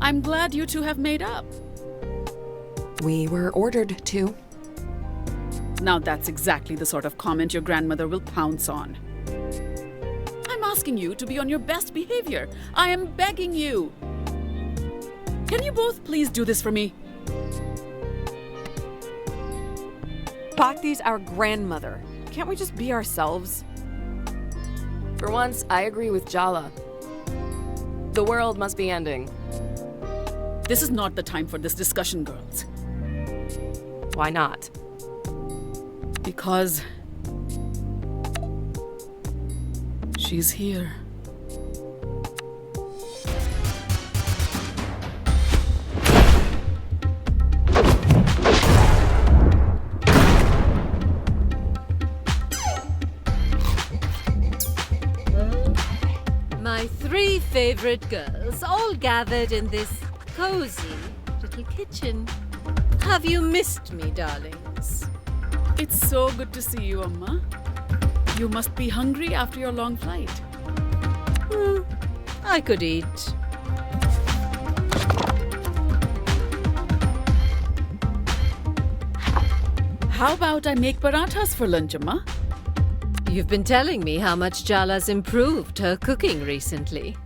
I'm glad you two have made up. We were ordered to. Now that's exactly the sort of comment your grandmother will pounce on. I'm asking you to be on your best behavior. I am begging you. Can you both please do this for me? Bhakti's our grandmother. Can't we just be ourselves? For once, I agree with Jala. The world must be ending. This is not the time for this discussion, girls. Why not? Because she's here. My 3 favorite girls, all gathered in this cozy little kitchen. Have you missed me, darlings? It's so good to see you, Amma. You must be hungry after your long flight. I could eat. How about I make parathas for lunch, Amma? You've been telling me how much Jala's improved her cooking recently.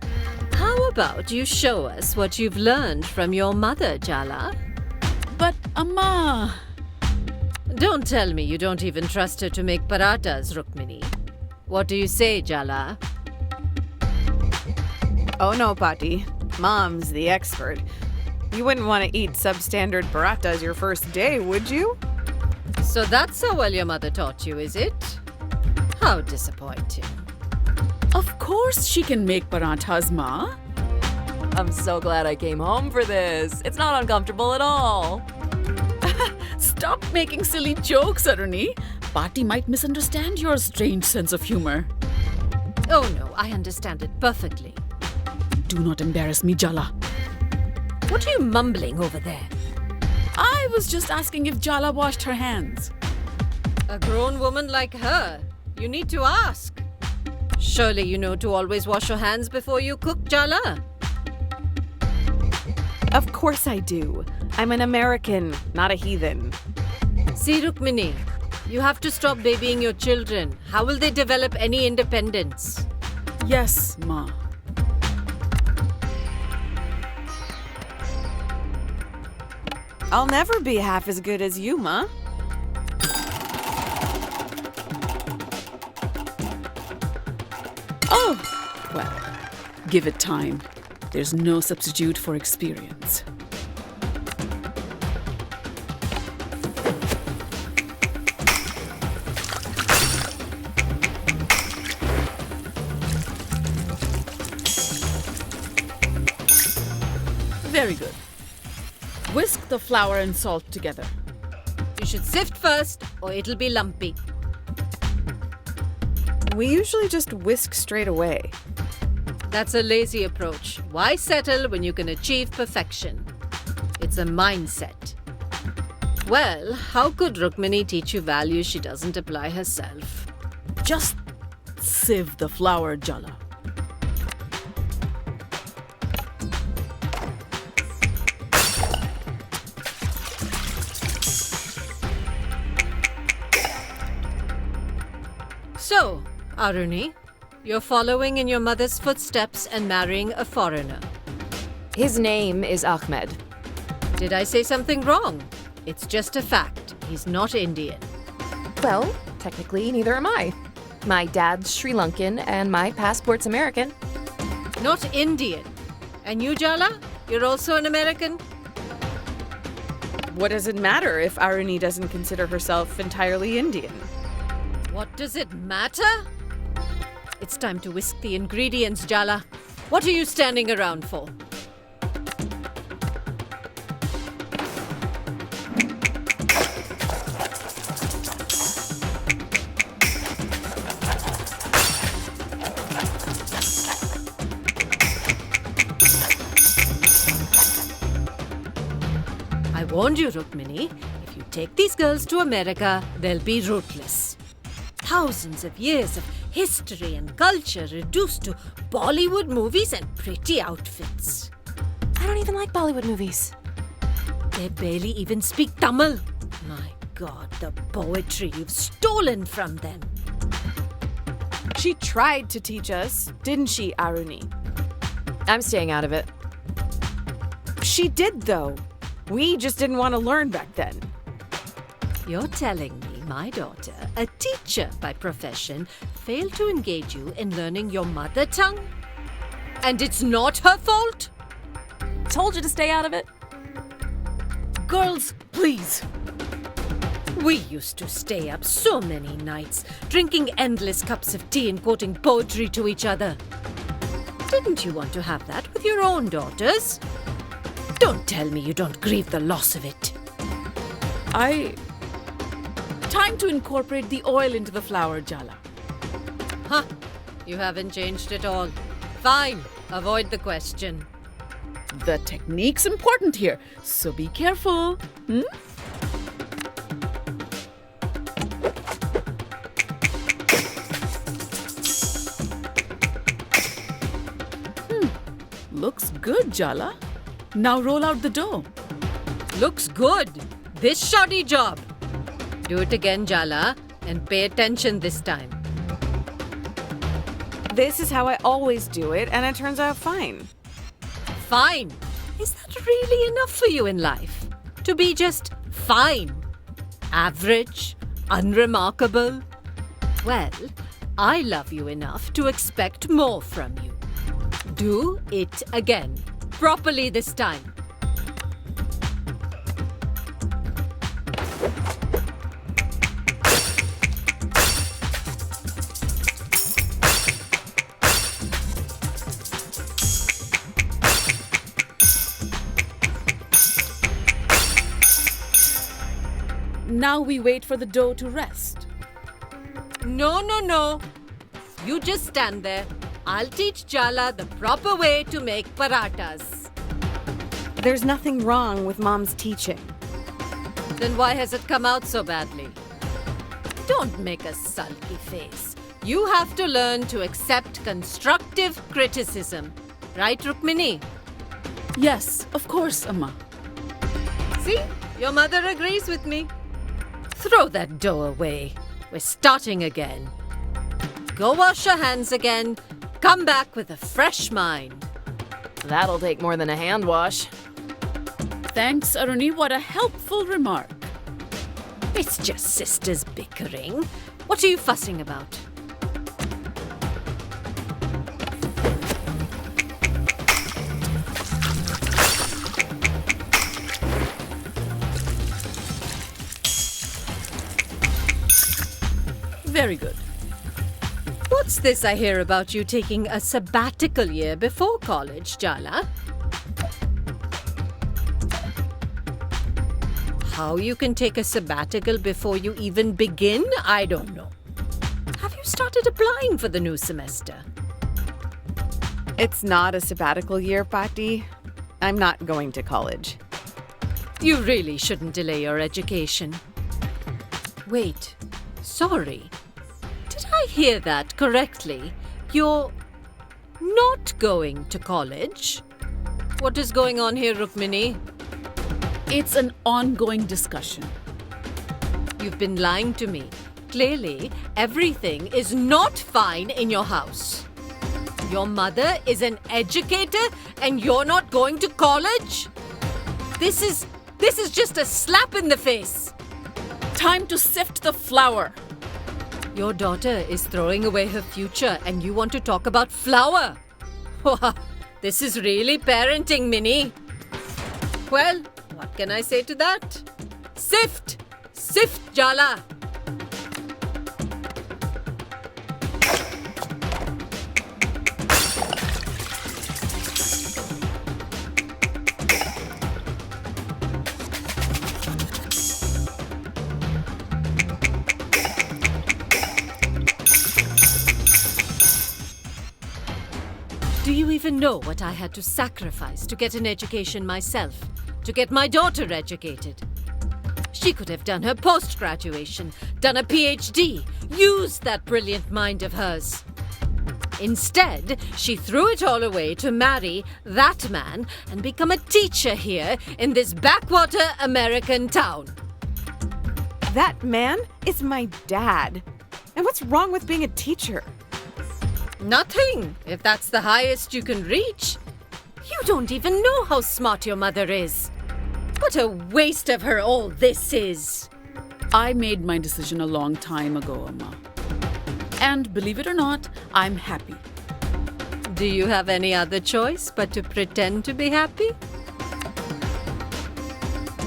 How about you show us what you've learned from your mother, Jala? But, Amma... Don't tell me you don't even trust her to make parathas, Rukmini. What do you say, Jala? Oh no, Pati. Mom's the expert. You wouldn't want to eat substandard parathas your first day, would you? So that's how well your mother taught you, is it? How disappointing. Of course she can make parathas, Ma. I'm so glad I came home for this. It's not uncomfortable at all. Stop making silly jokes, Aruni. Pati might misunderstand your strange sense of humor. Oh no, I understand it perfectly. Do not embarrass me, Jala. What are you mumbling over there? I was just asking if Jala washed her hands. A grown woman like her, you need to ask. Surely you know to always wash your hands before you cook, Jala. Of course I do. I'm an American, not a heathen. See, Rukmini, you have to stop babying your children. How will they develop any independence? Yes, Ma. I'll never be half as good as you, Ma. Oh, well, give it time. There's no substitute for experience. Very good. Whisk the flour and salt together. You should sift first, or it'll be lumpy. We usually just whisk straight away. That's a lazy approach. Why settle when you can achieve perfection? It's a mindset. Well, how could Rukmini teach you values she doesn't apply herself? Just sieve the flour, Jala. So, Aruni, you're following in your mother's footsteps and marrying a foreigner. His name is Ahmed. Did I say something wrong? It's just a fact. He's not Indian. Well, technically, neither am I. My dad's Sri Lankan and my passport's American. Not Indian. And you, Jala? You're also an American? What does it matter if Aruni doesn't consider herself entirely Indian? What does it matter? It's time to whisk the ingredients, Jala. What are you standing around for? I warned you, Rukmini. If you take these girls to America, they'll be ruthless. Thousands of years of history and culture reduced to Bollywood movies and pretty outfits. I don't even like Bollywood movies. They barely even speak Tamil. My God, the poetry you've stolen from them. She tried to teach us, didn't she, Aruni? I'm staying out of it. She did, though. We just didn't want to learn back then. You're telling me my daughter, a teacher by profession, failed to engage you in learning your mother tongue? And it's not her fault? Told you to stay out of it. Girls, please. We used to stay up so many nights, drinking endless cups of tea and quoting poetry to each other. Didn't you want to have that with your own daughters? Don't tell me you don't grieve the loss of it. Time to incorporate the oil into the flour, Jala. Huh? You haven't changed at all. Fine, avoid the question. The technique's important here, so be careful. Looks good, Jala. Now roll out the dough. Looks good. This shoddy job. Do it again, Jala, and pay attention this time. This is how I always do it, and it turns out fine. Fine. Is that really enough for you in life? To be just fine? Average? Unremarkable? Well, I love you enough to expect more from you. Do it again. Properly this time. Now we wait for the dough to rest. No. You just stand there. I'll teach Jala the proper way to make paratas. There's nothing wrong with Mom's teaching. Then why has it come out so badly? Don't make a sulky face. You have to learn to accept constructive criticism. Right, Rukmini? Yes, of course, Amma. See? Your mother agrees with me. Throw that dough away. We're starting again. Go wash your hands again. Come back with a fresh mind. That'll take more than a hand wash. Thanks, Aruni. What a helpful remark. It's just sisters bickering. What are you fussing about? Very good. What's this I hear about you taking a sabbatical year before college, Jala? How you can take a sabbatical before you even begin, I don't know. Have you started applying for the new semester? It's not a sabbatical year, Patti. I'm not going to college. You really shouldn't delay your education. Wait, sorry. Did I hear that correctly? You're not going to college? What is going on here, Rukmini? It's an ongoing discussion. You've been lying to me. Clearly, everything is not fine in your house. Your mother is an educator and you're not going to college? This is just a slap in the face. Time to sift the flour. Your daughter is throwing away her future and you want to talk about flour? This is really parenting, Minnie. Well, what can I say to that? Sift! Sift, Jala! Do you even know what I had to sacrifice to get an education myself? To get my daughter educated? She could have done her post-graduation, done a PhD, used that brilliant mind of hers. Instead, she threw it all away to marry that man and become a teacher here in this backwater American town. That man is my dad. And what's wrong with being a teacher? Nothing, if that's the highest you can reach. You don't even know how smart your mother is. What a waste of her all this is. I made my decision a long time ago, Amma. And believe it or not, I'm happy. Do you have any other choice but to pretend to be happy?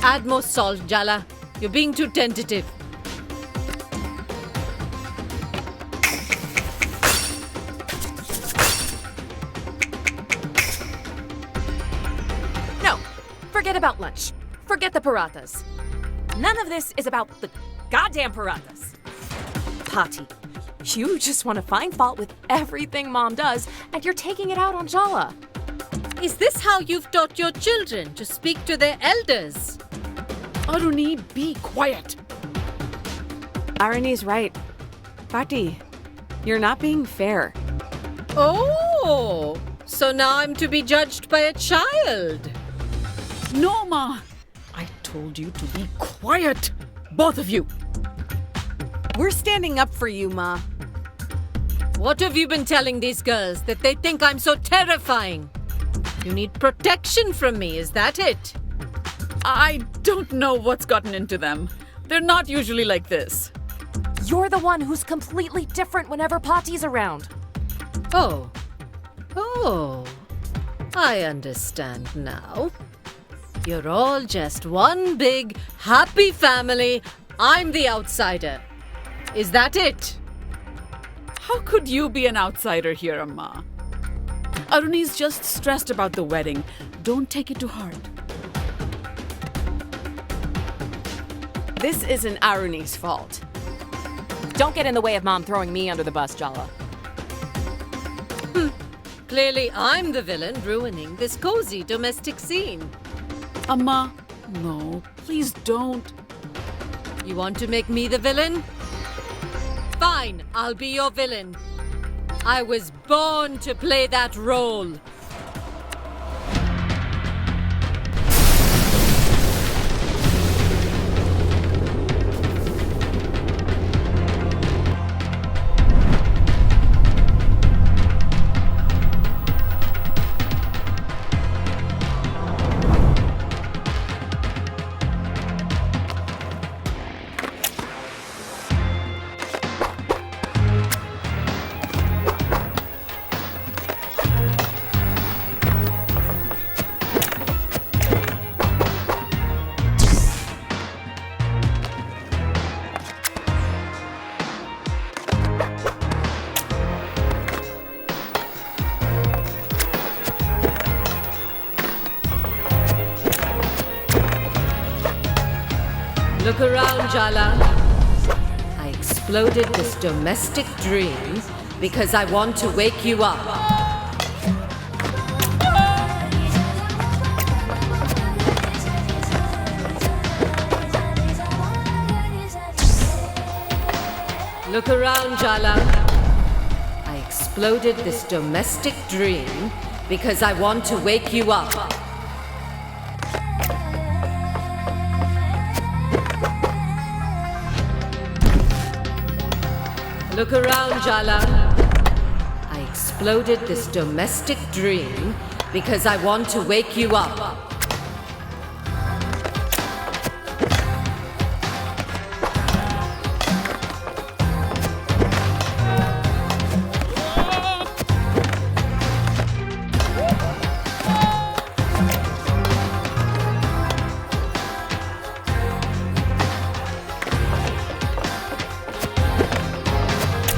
Add more salt, Jala. You're being too tentative. No, forget about lunch. Forget the parathas. None of this is about the goddamn parathas. Pati, you just want to find fault with everything Mom does, and you're taking it out on Jala. Is this how you've taught your children to speak to their elders? Aruni, be quiet. Aruni's right. Pati, you're not being fair. Oh, so now I'm to be judged by a child. No, Ma. I told you to be quiet. Both of you. We're standing up for you, Ma. What have you been telling these girls that they think I'm so terrifying? You need protection from me, is that it? I don't know what's gotten into them. They're not usually like this. You're the one who's completely different whenever Pati's around. Oh. Oh. I understand now. You're all just one big, happy family. I'm the outsider. Is that it? How could you be an outsider here, Amma? Aruni's just stressed about the wedding. Don't take it to heart. This isn't Aruni's fault. Don't get in the way of Mom throwing me under the bus, Jala. Clearly, I'm the villain ruining this cozy domestic scene. Amma, no, please don't. You want to make me the villain? Fine, I'll be your villain. I was born to play that role. Look around, Jala. I exploded this domestic dream because I want to wake you up. Look around, Jala. I exploded this domestic dream because I want to wake you up. Look around, Jala. I exploded this domestic dream because I want to wake you up.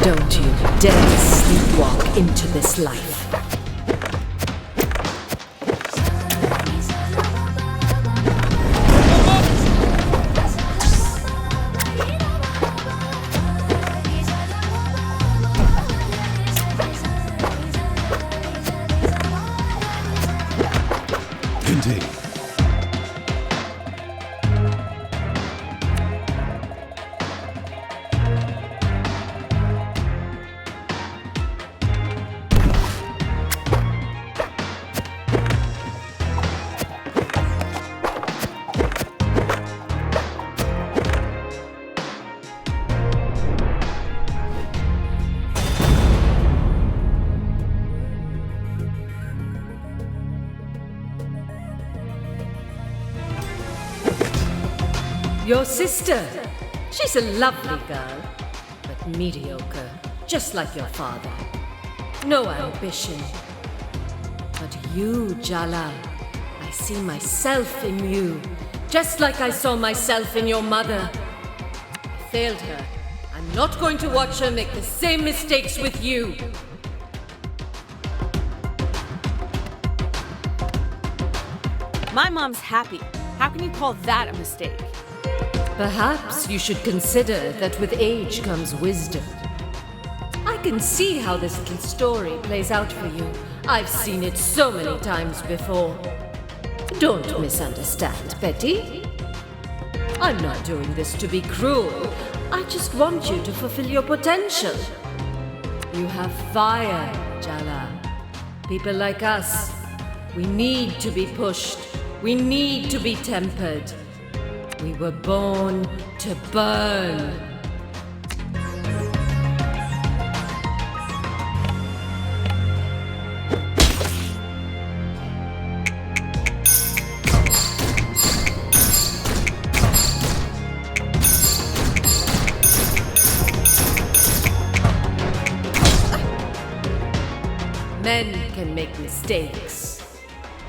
Don't you dare sleepwalk into this life. Indeed. Your sister. She's a lovely girl, but mediocre, just like your father. No ambition. But you, Jala, I see myself in you, just like I saw myself in your mother. I failed her. I'm not going to watch her make the same mistakes with you. My mom's happy. How can you call that a mistake? Perhaps you should consider that with age comes wisdom. I can see how this little story plays out for you. I've seen it so many times before. Don't misunderstand, Betty. I'm not doing this to be cruel. I just want you to fulfill your potential. You have fire, Jala. People like us, we need to be pushed. We need to be tempered. We were born to burn. Men can make mistakes,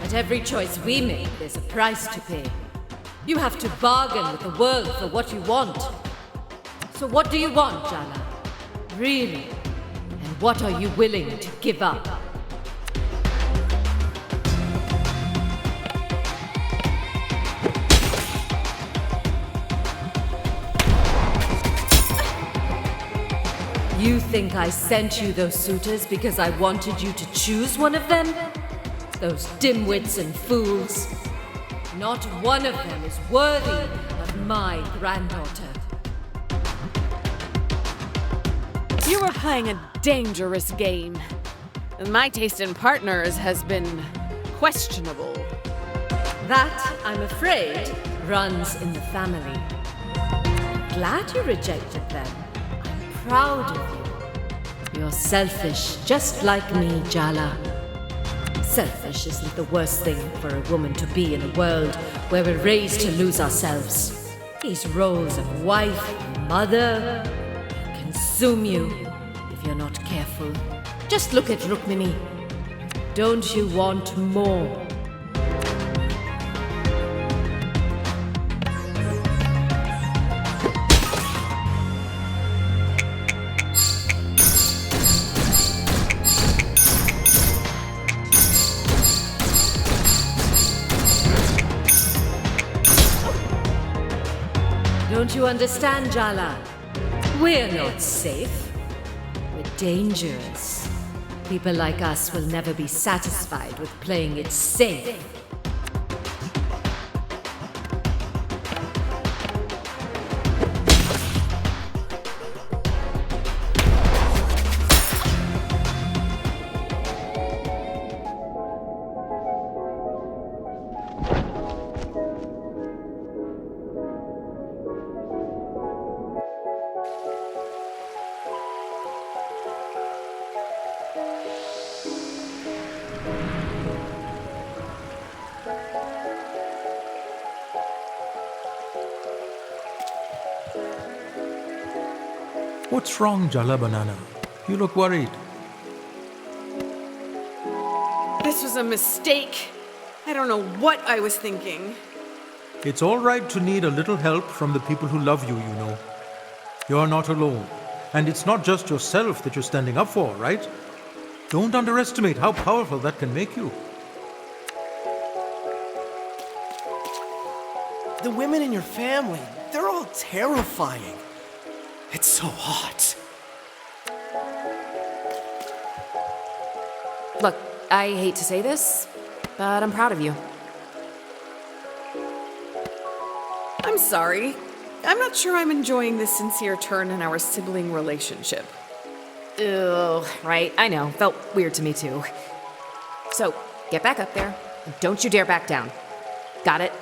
but every choice we make, there's a price to pay. You have to bargain with the world for what you want. So what do you want, Jala? Really? And what are you willing to give up? You think I sent you those suitors because I wanted you to choose one of them? Those dimwits and fools. Not one of them is worthy of my granddaughter. You were playing a dangerous game. My taste in partners has been questionable. That, I'm afraid, runs in the family. Glad you rejected them. I'm proud of you. You're selfish, just like me, Jala. Selfish isn't the worst thing for a woman to be in a world where we're raised to lose ourselves. These roles of wife and mother consume you if you're not careful. Just look at Rukmini. Don't you want more? Don't you understand, Jala? We're not safe. We're dangerous. People like us will never be satisfied with playing it safe. What's wrong, Jala Banana? You look worried. This was a mistake. I don't know what I was thinking. It's all right to need a little help from the people who love you, you know. You're not alone. And it's not just yourself that you're standing up for, right? Don't underestimate how powerful that can make you. The women in your family, they're all terrifying. It's so hot. Look, I hate to say this, but I'm proud of you. I'm sorry. I'm not sure I'm enjoying this sincere turn in our sibling relationship. Ugh, right, I know. Felt weird to me too. So, get back up there, and don't you dare back down. Got it?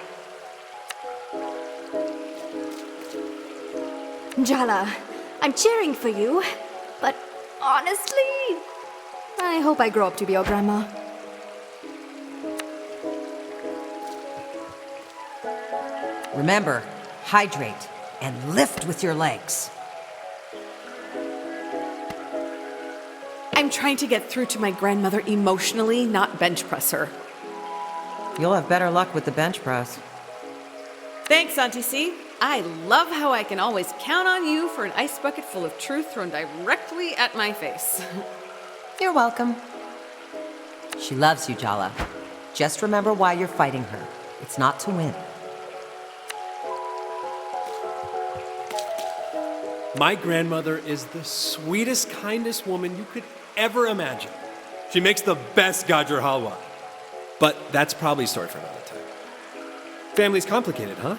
Jala, I'm cheering for you, but honestly, I hope I grow up to be your grandma. Remember, hydrate, and lift with your legs. I'm trying to get through to my grandmother emotionally, not bench press her. You'll have better luck with the bench press. Thanks, Auntie C. I love how I can always count on you for an ice bucket full of truth thrown directly at my face. You're welcome. She loves you, Jala. Just remember why you're fighting her. It's not to win. My grandmother is the sweetest, kindest woman you could ever imagine. She makes the best gajar halwa. But that's probably a story for another time. Family's complicated, huh?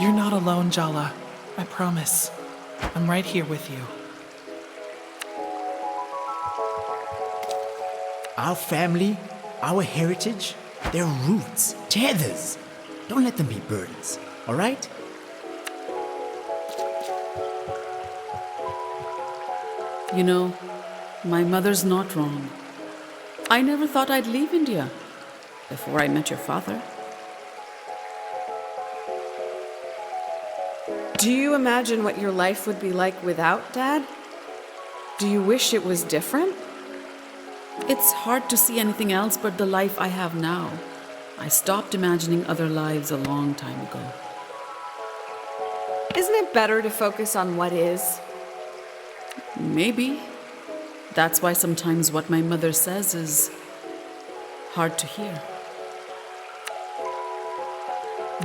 You're not alone, Jala. I promise. I'm right here with you. Our family, our heritage, their roots, tethers. Don't let them be burdens, all right? You know, my mother's not wrong. I never thought I'd leave India before I met your father. Do you imagine what your life would be like without Dad? Do you wish it was different? It's hard to see anything else but the life I have now. I stopped imagining other lives a long time ago. Isn't it better to focus on what is? Maybe. That's why sometimes what my mother says is hard to hear.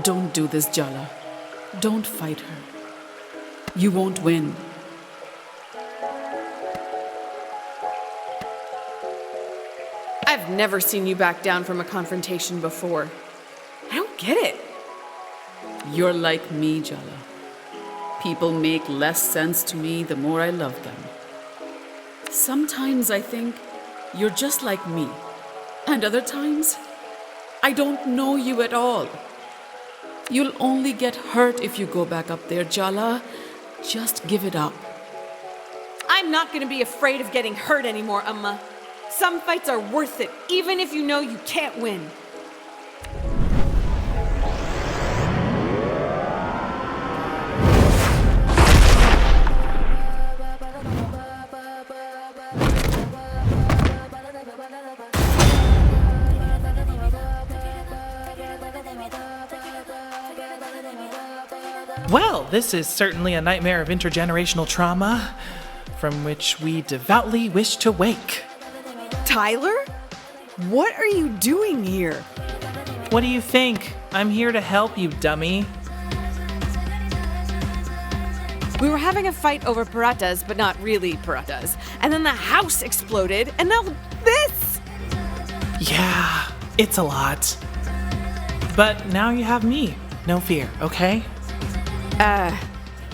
Don't do this, Jala. Don't fight her. You won't win. I've never seen you back down from a confrontation before. I don't get it. You're like me, Jala. People make less sense to me the more I love them. Sometimes I think you're just like me. And other times, I don't know you at all. You'll only get hurt if you go back up there, Jala. Just give it up. I'm not gonna be afraid of getting hurt anymore, Amma. Some fights are worth it, even if you know you can't win. Well, this is certainly a nightmare of intergenerational trauma from which we devoutly wish to wake. Tyler? What are you doing here? What do you think? I'm here to help you, dummy. We were having a fight over parathas, but not really parathas. And then the house exploded, and now this! Yeah, it's a lot. But now you have me. No fear, okay?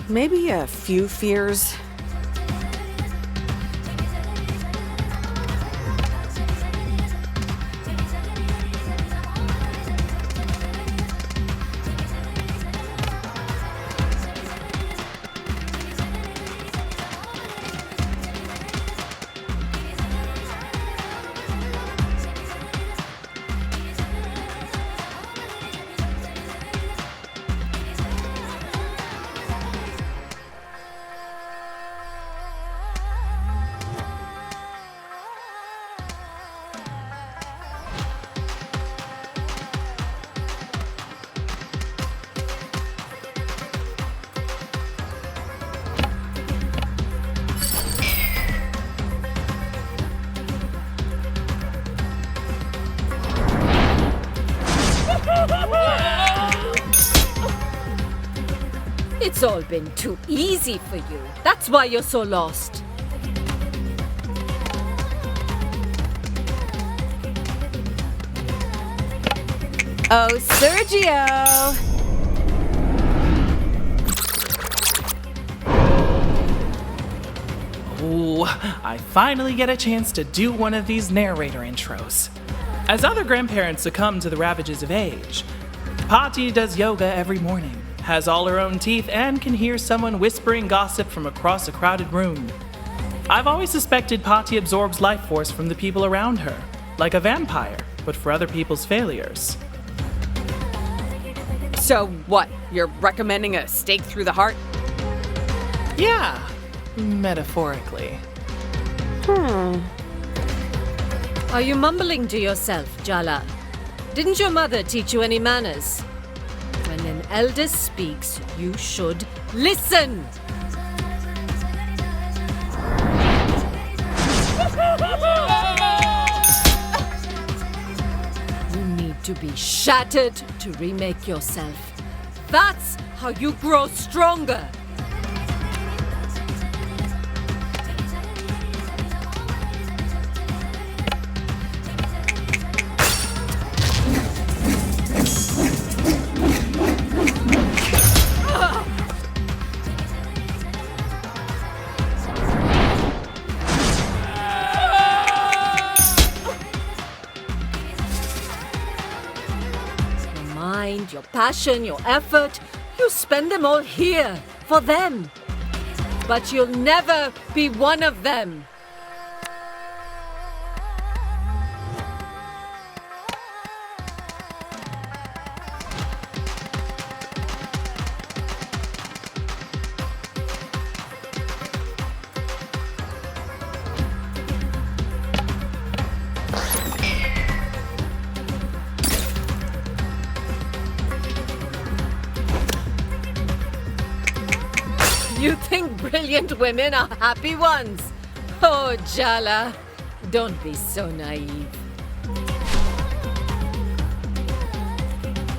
Maybe a few fears. It's all been too easy for you. That's why you're so lost. Oh, Sergio! Oh, I finally get a chance to do one of these narrator intros. As other grandparents succumb to the ravages of age, Patti does yoga every morning, has all her own teeth, and can hear someone whispering gossip from across a crowded room. I've always suspected Patti absorbs life force from the people around her, like a vampire. but for other people's failures. So what? You're recommending a stake through the heart? Yeah, metaphorically. Are you mumbling to yourself, Jala? Didn't your mother teach you any manners? When an elder speaks, you should listen! You need to be shattered to remake yourself. That's how you grow stronger! Your passion, your effort, you spend them all here, for them. But you'll never be one of them. You think brilliant women are happy ones? Oh, Jala, don't be so naive.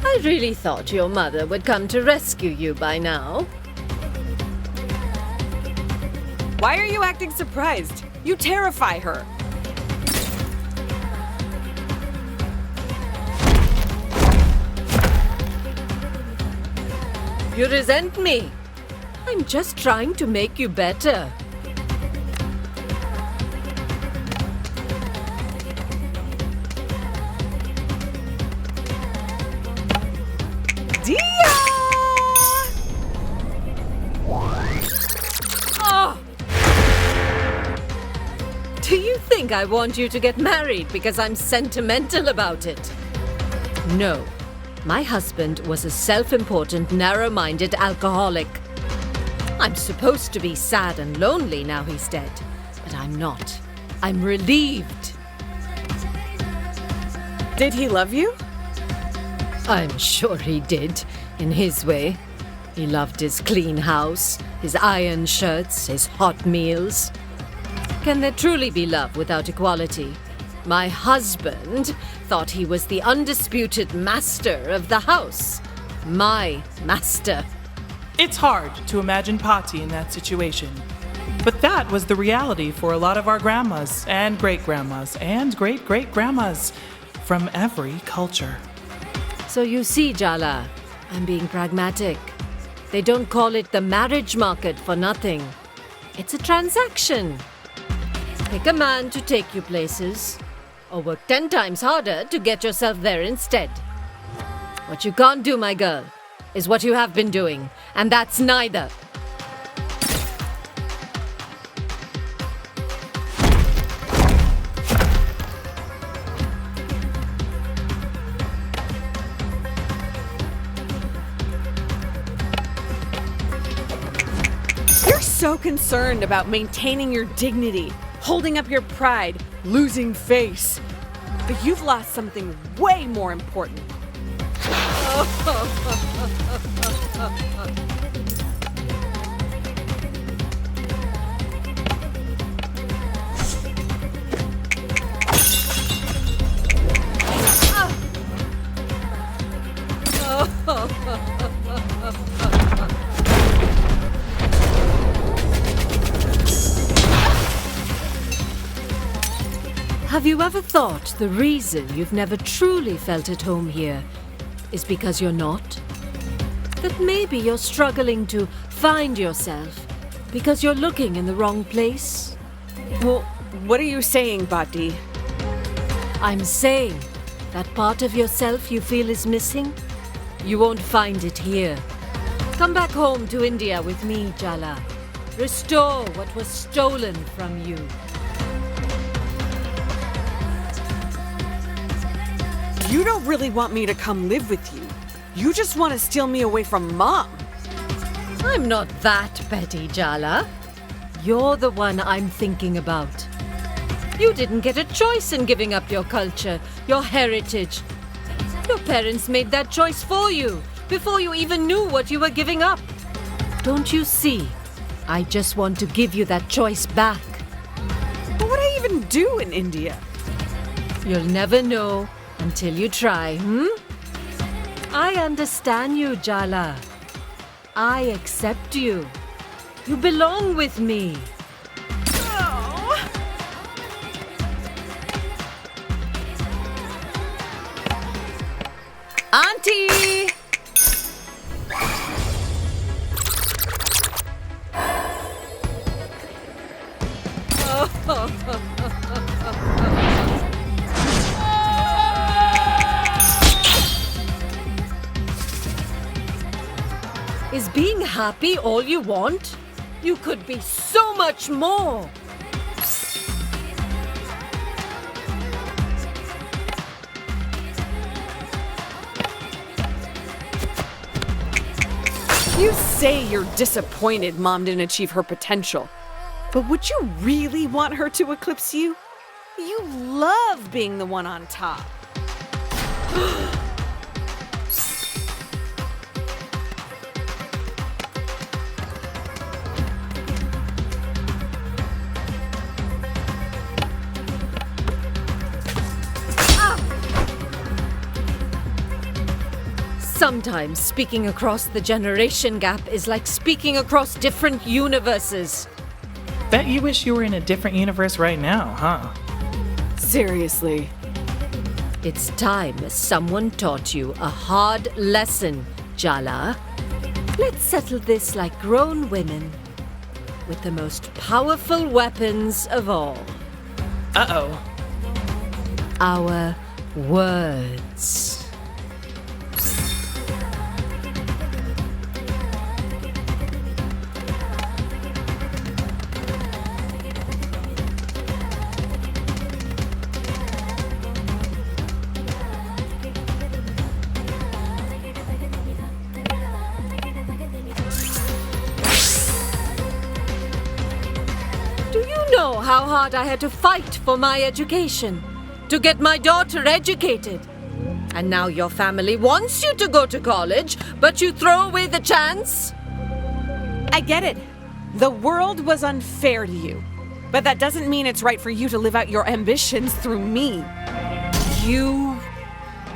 I really thought your mother would come to rescue you by now. Why are you acting surprised? You terrify her. You resent me. I'm just trying to make you better. Dia! Oh! Do you think I want you to get married because I'm sentimental about it? No. My husband was a self-important, narrow-minded alcoholic. I'm supposed to be sad and lonely now he's dead, but I'm not. I'm relieved. Did he love you? I'm sure he did, in his way. He loved his clean house, his iron shirts, his hot meals. Can there truly be love without equality? My husband thought he was the undisputed master of the house. My master. It's hard to imagine Patti in that situation. But that was the reality for a lot of our grandmas and great-grandmas and great-great-grandmas from every culture. So you see, Jala, I'm being pragmatic. They don't call it the marriage market for nothing. It's a transaction. Pick a man to take you places, or work 10 times harder to get yourself there instead. What you can't do, my girl, is what you have been doing, and that's neither. You're so concerned about maintaining your dignity, holding up your pride, losing face. But you've lost something way more important. Have you ever thought the reason you've never truly felt at home here is because you're not? That maybe you're struggling to find yourself because you're looking in the wrong place? Well, what are you saying, Patti? I'm saying that part of yourself you feel is missing, you won't find it here. Come back home to India with me, Jala. Restore what was stolen from you. You don't really want me to come live with you. You just want to steal me away from Mom. I'm not that petty, Jala. You're the one I'm thinking about. You didn't get a choice in giving up your culture, your heritage. Your parents made that choice for you before you even knew what you were giving up. Don't you see? I just want to give you that choice back. What would I even do in India? You'll never know until you try, I understand you, Jala. I accept you. You belong with me. Auntie! Is being happy all you want? You could be so much more. You say you're disappointed Mom didn't achieve her potential. But would you really want her to eclipse you? You love being the one on top. Sometimes speaking across the generation gap is like speaking across different universes. Bet you wish you were in a different universe right now, huh? Seriously. It's time someone taught you a hard lesson, Jala. Let's settle this like grown women with the most powerful weapons of all. Uh-oh. Our words. Know how hard I had to fight for my education, to get my daughter educated. And now your family wants you to go to college, but you throw away the chance? I get it. The world was unfair to you. But that doesn't mean it's right for you to live out your ambitions through me. You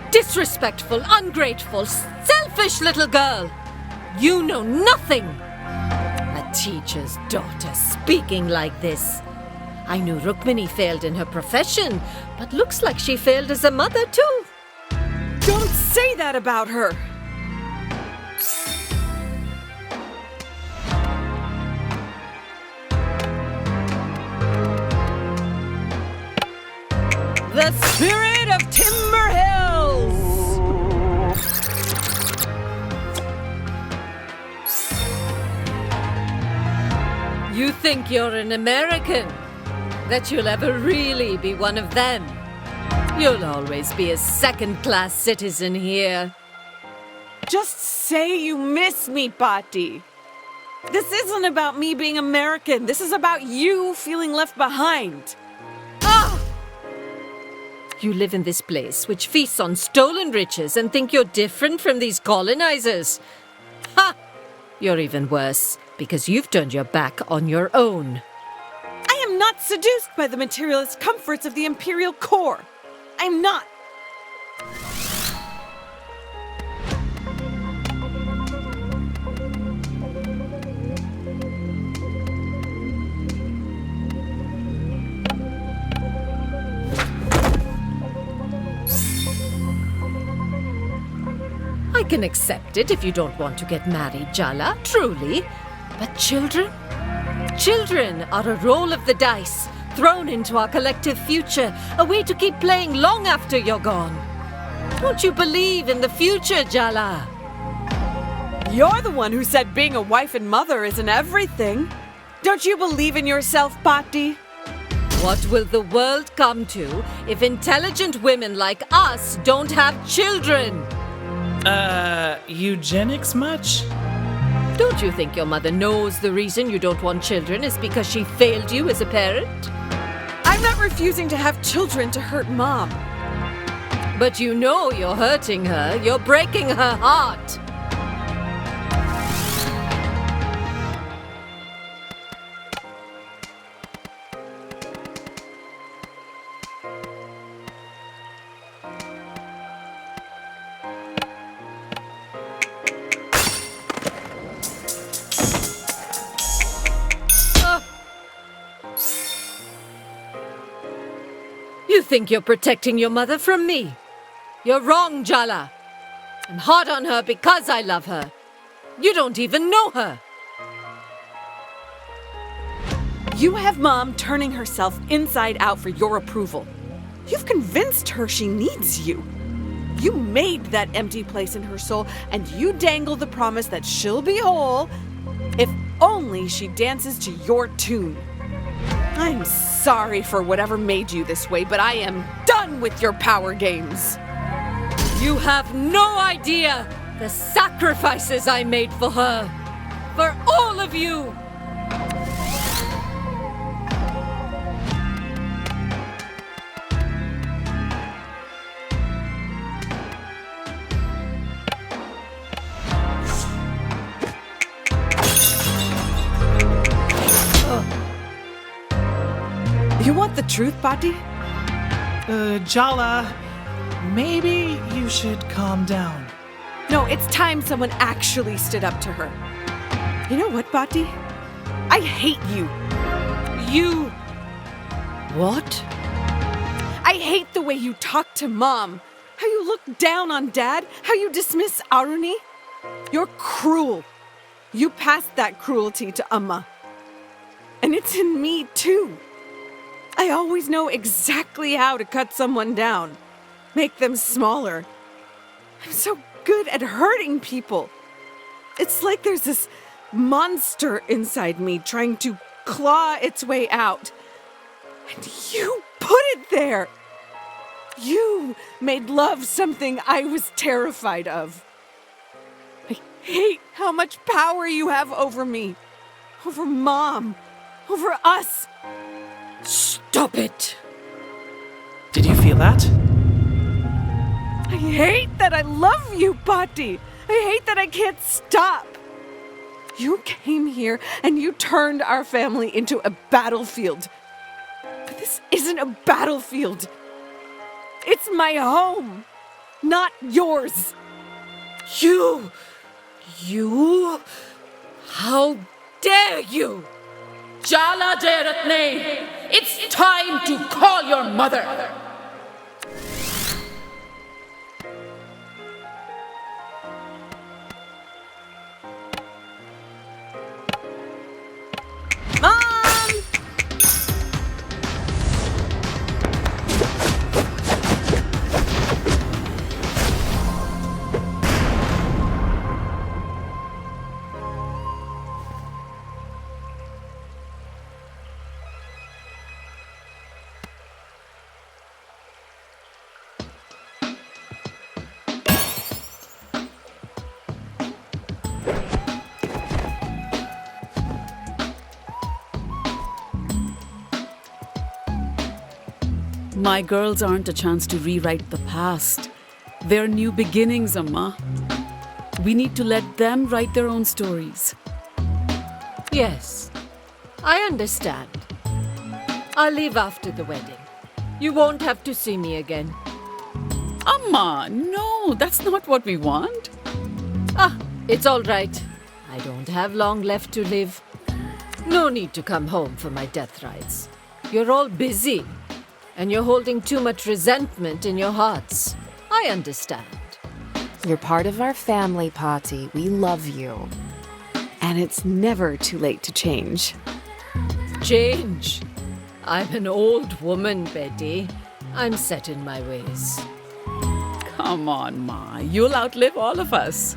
disrespectful, ungrateful, selfish little girl. You know nothing. A teacher's daughter speaking like this. I knew Rukmini failed in her profession, but looks like she failed as a mother too. Don't say that about her! The spirit of Timber Hills! You think you're an American? That you'll ever really be one of them? You'll always be a second-class citizen here. Just say you miss me, Patti. This isn't about me being American. This is about you feeling left behind. Ah! You live in this place which feasts on stolen riches and think you're different from these colonizers. Ha! You're even worse, because you've turned your back on your own. I am not seduced by the materialist comforts of the imperial core. I'm not. I can accept it if you don't want to get married, Jala, truly. But children? Children are a roll of the dice, thrown into our collective future, a way to keep playing long after you're gone. Don't you believe in the future, Jala? You're the one who said being a wife and mother isn't everything. Don't you believe in yourself, Patti? What will the world come to if intelligent women like us don't have children? Eugenics much? Don't you think your mother knows the reason you don't want children is because she failed you as a parent? I'm not refusing to have children to hurt Mom. But you know you're hurting her. You're breaking her heart. You think you're protecting your mother from me? You're wrong, Jala. I'm hard on her because I love her. You don't even know her. You have Mom turning herself inside out for your approval. You've convinced her she needs you. You made that empty place in her soul, and you dangle the promise that she'll be whole if only she dances to your tune. I'm sorry for whatever made you this way, but I am done with your power games. You have no idea the sacrifices I made for her. For all of you. You want the truth, Pati? Jala, maybe you should calm down. No, it's time someone actually stood up to her. You know what, Pati? I hate you. You... What? I hate the way you talk to Mom. How you look down on Dad. How you dismiss Aruni. You're cruel. You passed that cruelty to Amma. And it's in me, too. I always know exactly how to cut someone down. Make them smaller. I'm so good at hurting people. It's like there's this monster inside me trying to claw its way out. And you put it there. You made love something I was terrified of. I hate how much power you have over me, over Mom, over us. Stop it. Did you feel that? I hate that I love you, Pati. I hate that I can't stop. You came here and you turned our family into a battlefield. But this isn't a battlefield. It's my home, not yours. You! How dare you! Jala Jaratne, it's time to call your mother. Mom! My girls aren't a chance to rewrite the past. They're new beginnings, Amma. We need to let them write their own stories. Yes, I understand. I'll leave after the wedding. You won't have to see me again. Amma, no, that's not what we want. It's all right. I don't have long left to live. No need to come home for my death rites. You're all busy, and you're holding too much resentment in your hearts. I understand. You're part of our family, Pati. We love you. And it's never too late to change. Change? I'm an old woman, Betty. I'm set in my ways. Come on, Ma. You'll outlive all of us.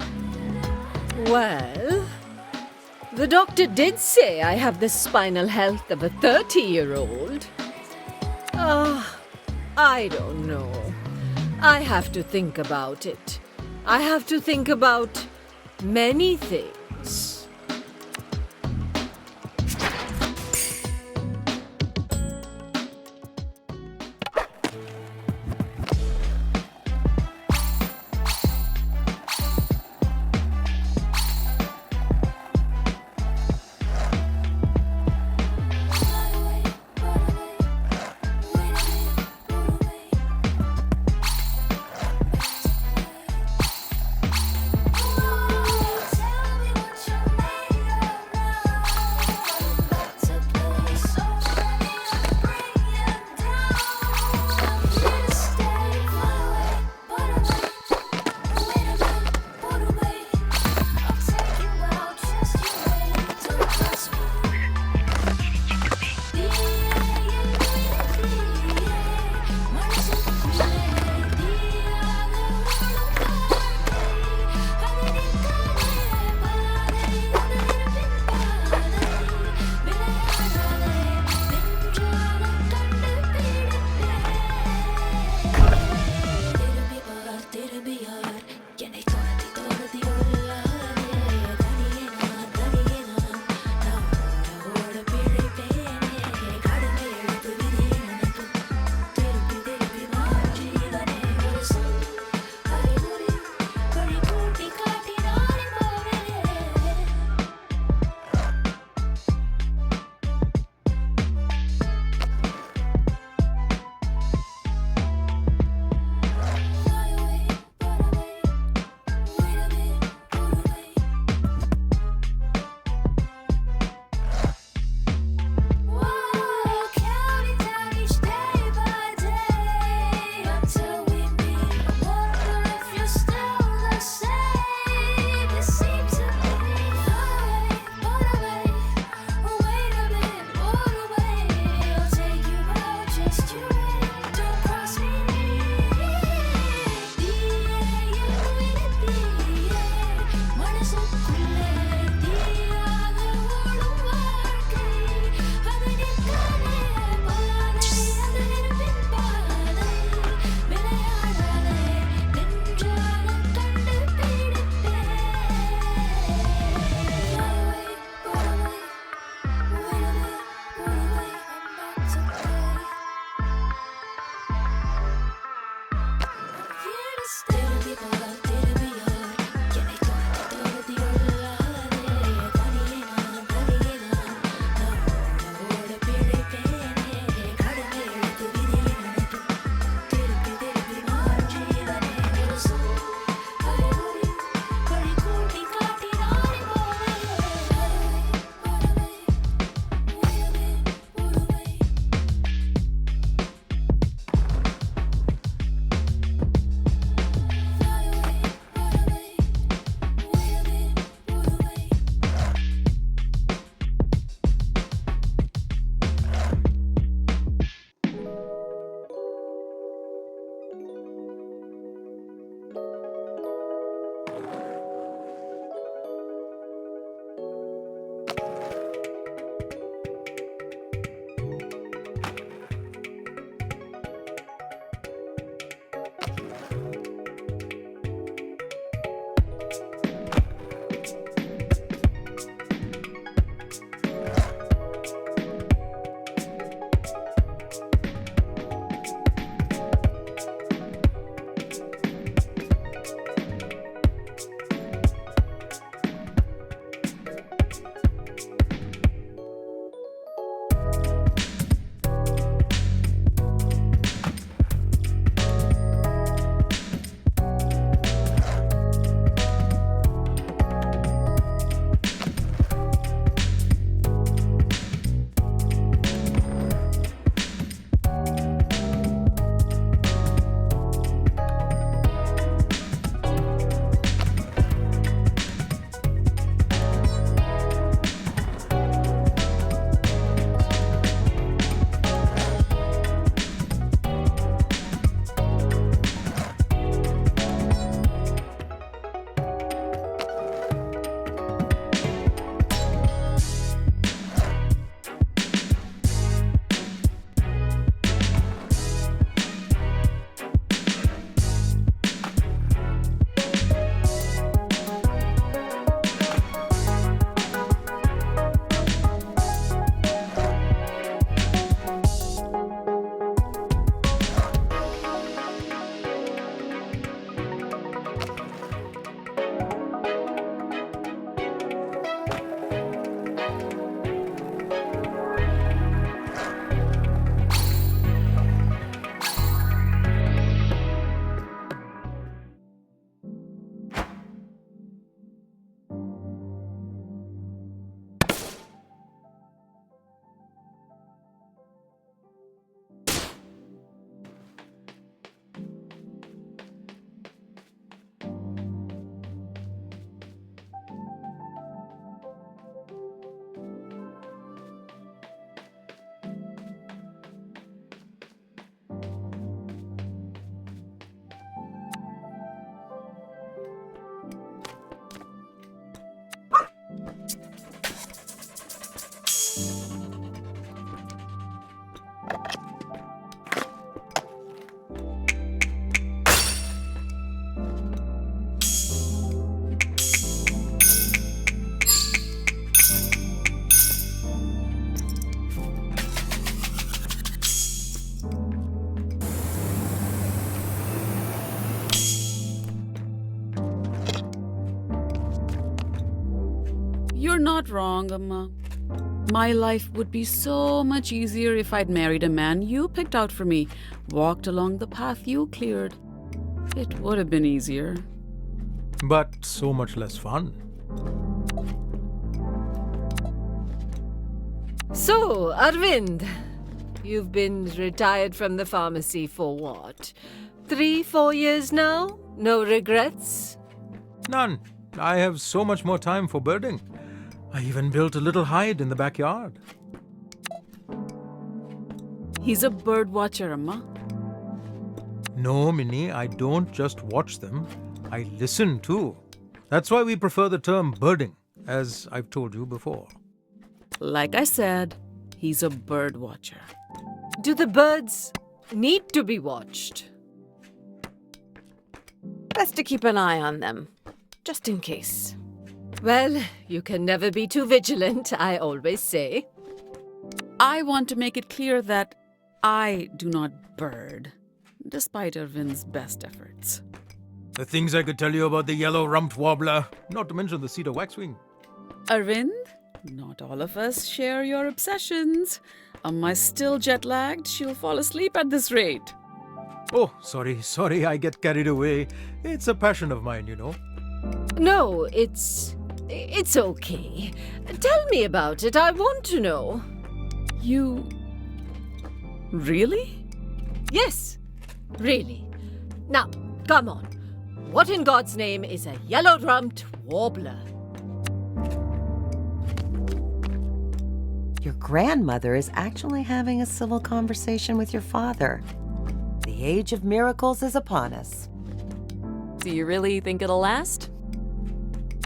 Well, the doctor did say I have the spinal health of a 30-year-old. I don't know. I have to think about it. I have to think about many things. You're not wrong, Amma. My life would be so much easier if I'd married a man you picked out for me, walked along the path you cleared. It would have been easier. But so much less fun. So, Arvind, you've been retired from the pharmacy for what? 3-4 years now? No regrets? None. I have so much more time for birding. I even built a little hide in the backyard. He's a bird watcher, Amma. No, Minnie, I don't just watch them. I listen too. That's why we prefer the term birding, as I've told you before. Like I said, he's a bird watcher. Do the birds need to be watched? Best to keep an eye on them, just in case. Well, you can never be too vigilant, I always say. I want to make it clear that I do not bird, despite Irvin's best efforts. The things I could tell you about the yellow-rumped warbler, not to mention the cedar waxwing. Arvind, not all of us share your obsessions. Amma's still jet-lagged. She'll fall asleep at this rate. Oh, sorry, I get carried away. It's a passion of mine, you know. No, it's okay. Tell me about it, I want to know. You... really? Yes, really. Now, come on. What in God's name is a yellow-rumped warbler? Your grandmother is actually having a civil conversation with your father. The age of miracles is upon us. Do you really think it'll last?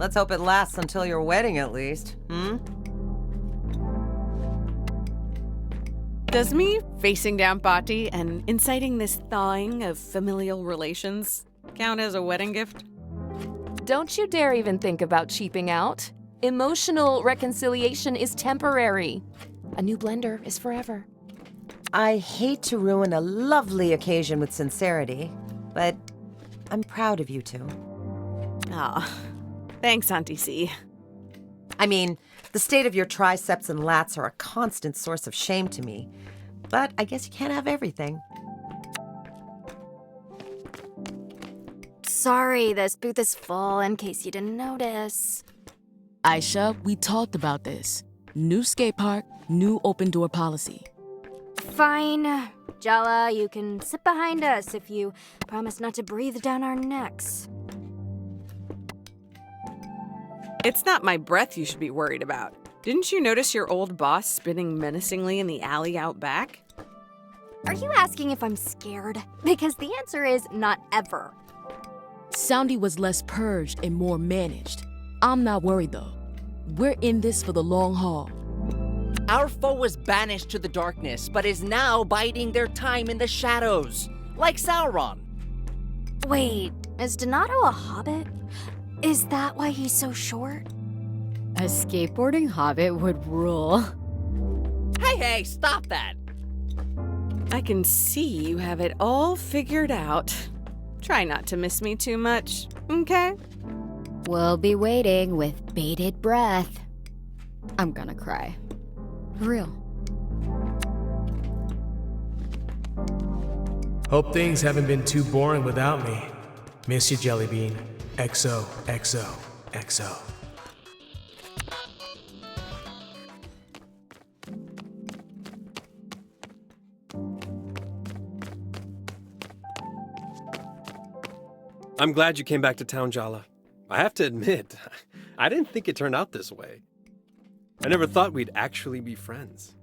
Let's hope it lasts until your wedding, at least. Does me facing down Pati and inciting this thawing of familial relations count as a wedding gift? Don't you dare even think about cheaping out. Emotional reconciliation is temporary. A new blender is forever. I hate to ruin a lovely occasion with sincerity, but I'm proud of you two. Aw, thanks, Auntie C. I mean, the state of your triceps and lats are a constant source of shame to me, but I guess you can't have everything. Sorry, this booth is full in case you didn't notice. Aisha, we talked about this. New skate park, new open door policy. Fine. Jala, you can sit behind us if you promise not to breathe down our necks. It's not my breath you should be worried about. Didn't you notice your old boss spinning menacingly in the alley out back? Are you asking if I'm scared? Because the answer is not ever. Soundy was less purged and more managed. I'm not worried though. We're in this for the long haul. Our foe was banished to the darkness, but is now biding their time in the shadows, like Sauron. Wait, is Donato a hobbit? Is that why he's so short? A skateboarding hobbit would rule. Hey, stop that! I can see you have it all figured out. Try not to miss me too much, okay? We'll be waiting with bated breath. I'm gonna cry. For real. Hope things haven't been too boring without me. Miss you, Jellybean. XO, XO, XO. I'm glad you came back to town, Jala. I have to admit, I didn't think it turned out this way. I never thought we'd actually be friends.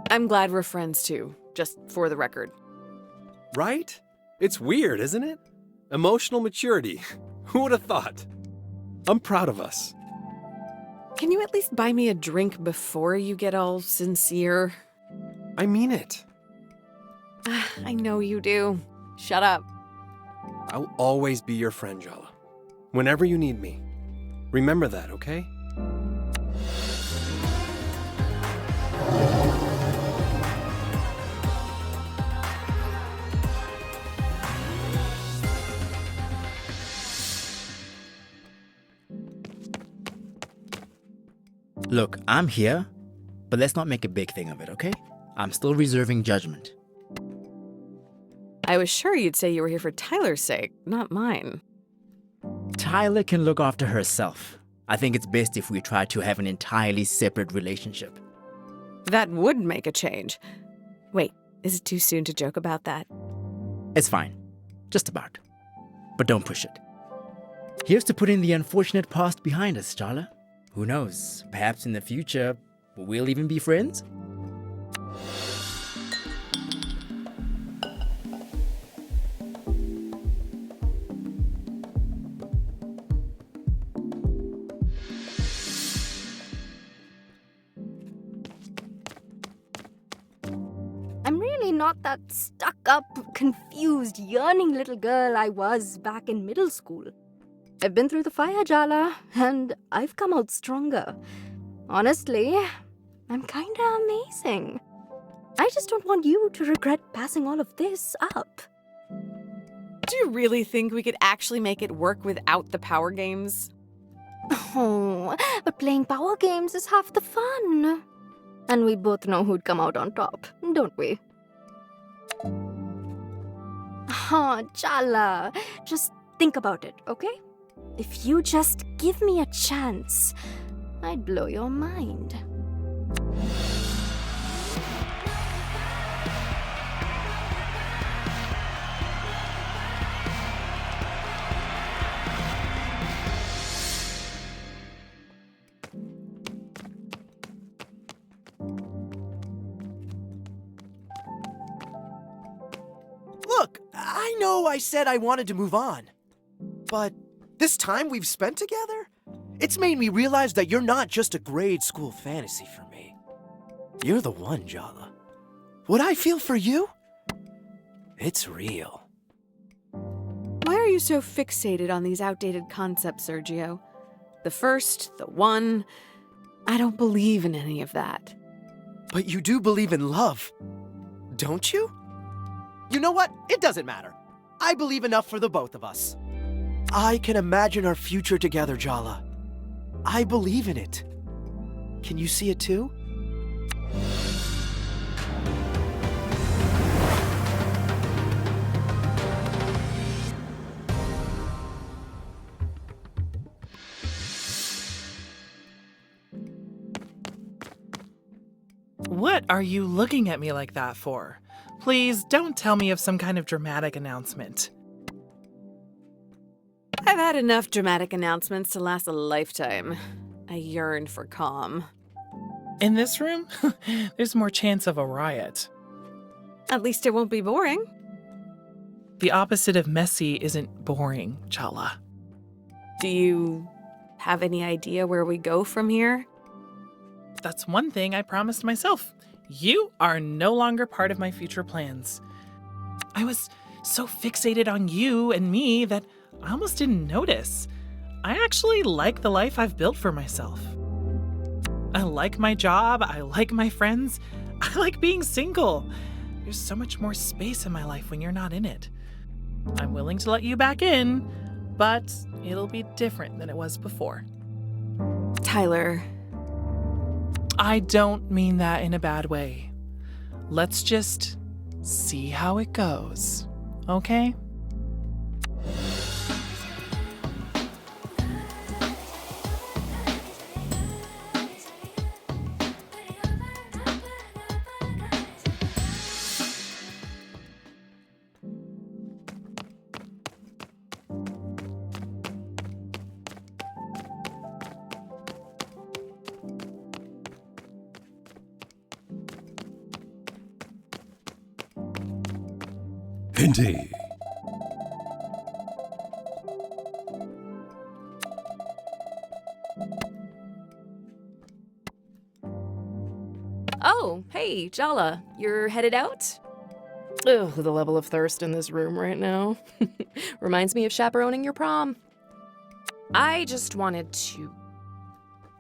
I'm glad we're friends too, just for the record. Right? It's weird, isn't it? Emotional maturity. Who would have thought? I'm proud of us. Can you at least buy me a drink before you get all sincere? I mean it. I know you do. Shut up. I'll always be your friend, Jala. Whenever you need me. Remember that, okay? Look, I'm here, but let's not make a big thing of it, okay? I'm still reserving judgment. I was sure you'd say you were here for Tyler's sake, not mine. Tyler can look after herself. I think it's best if we try to have an entirely separate relationship. That would make a change. Wait, is it too soon to joke about that? It's fine. Just about. But don't push it. Here's to putting the unfortunate past behind us, Jala. Who knows? Perhaps in the future, we'll even be friends? I'm really not that stuck up, confused, yearning little girl I was back in middle school. I've been through the fire, Jala, and I've come out stronger. Honestly, I'm kinda amazing. I just don't want you to regret passing all of this up. Do you really think we could actually make it work without the power games? Oh, but playing power games is half the fun. And we both know who'd come out on top, don't we? Oh, Jala, just think about it, okay? If you just give me a chance, I'd blow your mind. Look, I know I said I wanted to move on. But this time we've spent together, it's made me realize that you're not just a grade school fantasy for me. You're the one, Jala. What I feel for you, it's real. Why are you so fixated on these outdated concepts, Sergio? The first, the one. I don't believe in any of that. But you do believe in love, don't you? You know what? It doesn't matter. I believe enough for the both of us. I can imagine our future together, Jala. I believe in it. Can you see it too? What are you looking at me like that for? Please don't tell me of some kind of dramatic announcement. I've had enough dramatic announcements to last a lifetime. I yearn for calm. In this room, there's more chance of a riot. At least it won't be boring. The opposite of messy isn't boring, Jala. Do you have any idea where we go from here? That's one thing I promised myself. You are no longer part of my future plans. I was so fixated on you and me that I almost didn't notice. I actually like the life I've built for myself. I like my job, I like my friends, I like being single. There's so much more space in my life when you're not in it. I'm willing to let you back in, but it'll be different than it was before. Tyler. I don't mean that in a bad way. Let's just see how it goes, okay? Indeed. Oh, hey, Jala, you're headed out? Ugh, the level of thirst in this room right now. Reminds me of chaperoning your prom. I just wanted to...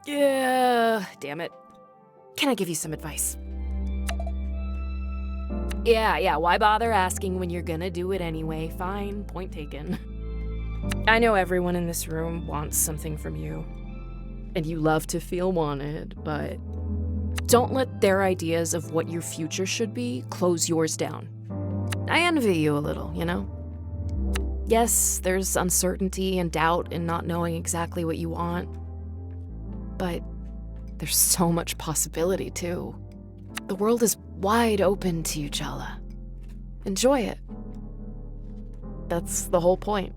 Yeah, damn it. Can I give you some advice? Yeah, why bother asking when you're gonna do it anyway? Fine, point taken. I know everyone in this room wants something from you. And you love to feel wanted, but don't let their ideas of what your future should be close yours down. I envy you a little, you know? Yes, there's uncertainty and doubt in not knowing exactly what you want. But there's so much possibility, too. The world is wide open to you, Jala. Enjoy it. That's the whole point.